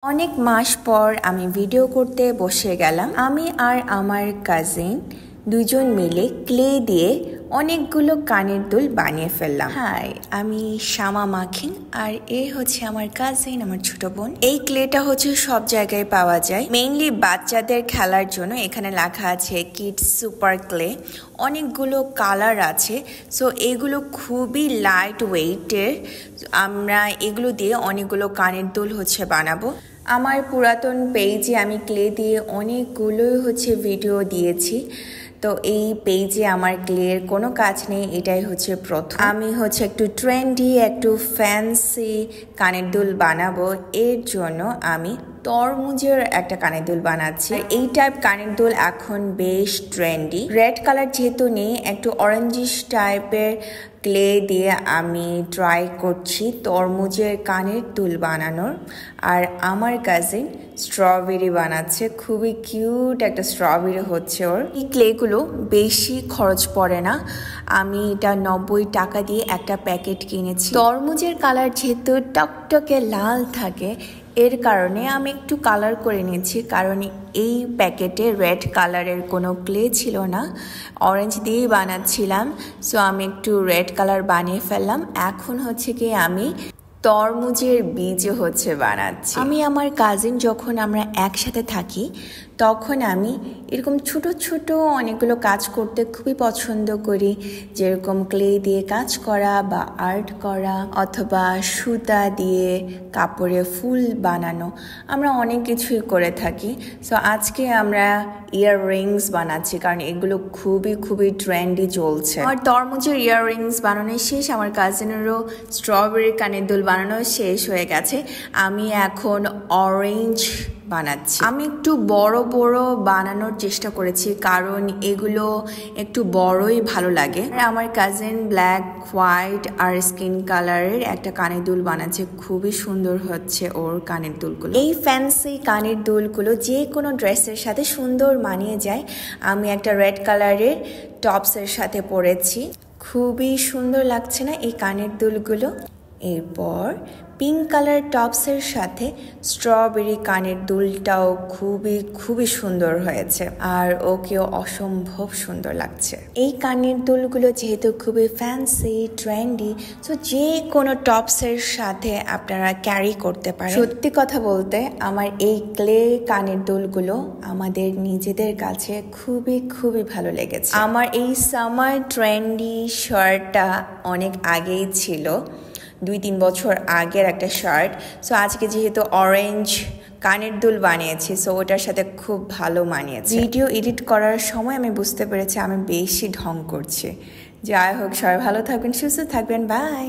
অনেক মাস পর আমি ভিডিও করতে বসে গেলাম। আমি আর আমার কাজিন দুজন মিলে ক্লে দিয়ে অনেকগুলো কানের দুল বানিয়ে ফেললাম। হাই, আমি শামা মাখিন আর এ হচ্ছে আমার কাজিন, আমার ছোট বোন। এই ক্লেটা হচ্ছে সব জায়গায় পাওয়া যায়, মেইনলি বাচ্চাদের খেলার জন্য। এখানে লেখা আছে কিডস সুপার ক্লে। অনেকগুলো কালার আছে, সো এগুলো খুবই লাইট ওয়েটের। আমরা এগুলো দিয়ে অনেকগুলো কানের দুল বানাবো। আমার পুরাতন পেজে আমি ক্লে দিয়ে অনেকগুলোই ভিডিও দিয়েছি, তো এই পেজে আমার ক্লের কোনো কাজ নেই, এটাই প্রথম। আমি একটু ট্রেন্ডি, একটু ফ্যান্সি কানের দুল বানাবো। এর জন্য আমি তরমুজের একটা কানের দুল বানাচ্ছি। এই টাইপ কানের দুল এখন বেশ ট্রেন্ডি। রেড কালার যেহেতু নেই, একটু অরেঞ্জিশ টাইপের ক্লে দিয়ে আমি ট্রাই করছি তরমুজের কানের দুল বানানোর। আর আমার কাজিন স্ট্রবেরি বানাচ্ছে, খুবই কিউট একটা স্ট্রবেরি হচ্ছে ওর। এই ক্লেগুলো বেশি খরচ পড়ে না, আমি এটা 90 টাকা দিয়ে একটা প্যাকেট কিনেছি। তরমুজের কালার যেহেতু টকটকে লাল থাকে, এর কারণে আমি একটু কালার করে নিয়েছি, কারণ এই প্যাকেটে রেড কালারের কোনো ক্লে ছিল না, অরেঞ্জ দিয়েই বানাচ্ছিলাম। সো আমি একটু রেড কালার বানিয়ে ফেললাম। এখন কি আমি তরমুজের বীজ বানাচ্ছি। আমি আমার কাজিন যখন আমরা একসাথে থাকি, তখন আমি এরকম ছোট ছোট অনেকগুলো কাজ করতে খুবই পছন্দ করি, যেরকম ক্লে দিয়ে কাজ করা বা আর্ট করা, অথবা সুতা দিয়ে কাপড়ে ফুল বানানো। আমরা অনেক কিছুই করে থাকি। সো আজকে আমরা ইয়াররিংস বানাচ্ছি, কারণ এগুলো খুবই ট্রেন্ডি চলছে। আমার তরমুজের ইয়াররিংস বানানো শেষ, আমার কাজিনেরও স্ট্রবেরি কানের দুল বানানো শেষ হয়ে গেছে। আমি এখন অরেঞ্জ বানাচ্ছি। আমি একটু বড় বড় বানানোর চেষ্টা করেছি, কারণ এগুলো একটু বড়ই ভালো লাগে। আমার কাজিন ব্ল্যাক, হোয়াইট আর স্কিন কালারের একটা কানের দুল বানাচ্ছে, খুবই সুন্দর হচ্ছে ওর কানের দুলগুলো। এই ফ্যান্সি কানের দুলগুলো যে কোনো ড্রেসের সাথে সুন্দর মানিয়ে যায়। আমি একটা রেড কালারের টপসের সাথে পরেছি, খুবই সুন্দর লাগছে না এই কানের দুলগুলো? এরপর পিঙ্ক কালার টপসের সাথে স্ট্রবেরি কানের দুলটাও খুবই সুন্দর হয়েছে, আর ওকেও অসম্ভব সুন্দর লাগছে। এই কানের দুলগুলো যেহেতু খুবই ফ্যান্সি ট্রেন্ডি, সো যে কোনো টপসের সাথে আপনারা ক্যারি করতে পারেন। সত্যি কথা বলতে, আমার এই ক্লে কানের দুলগুলো আমাদের নিজেদের কাছে খুবই ভালো লেগেছে। আমার এই সামার ট্রেন্ডি শার্টটা অনেক আগেই ছিল, 2-3 বছর আগের একটা শার্ট। সো আজকে যেহেতু অরেঞ্জ কানের দুল বানিয়েছি, সো ওটার সাথে খুব ভালো মানিয়েছে। ভিডিও এডিট করার সময় আমি বুঝতে পেরেছি আমি বেশি ঢং করছি। যাই হোক, সবাই ভালো থাকবেন, সুস্থ থাকবেন, বাই।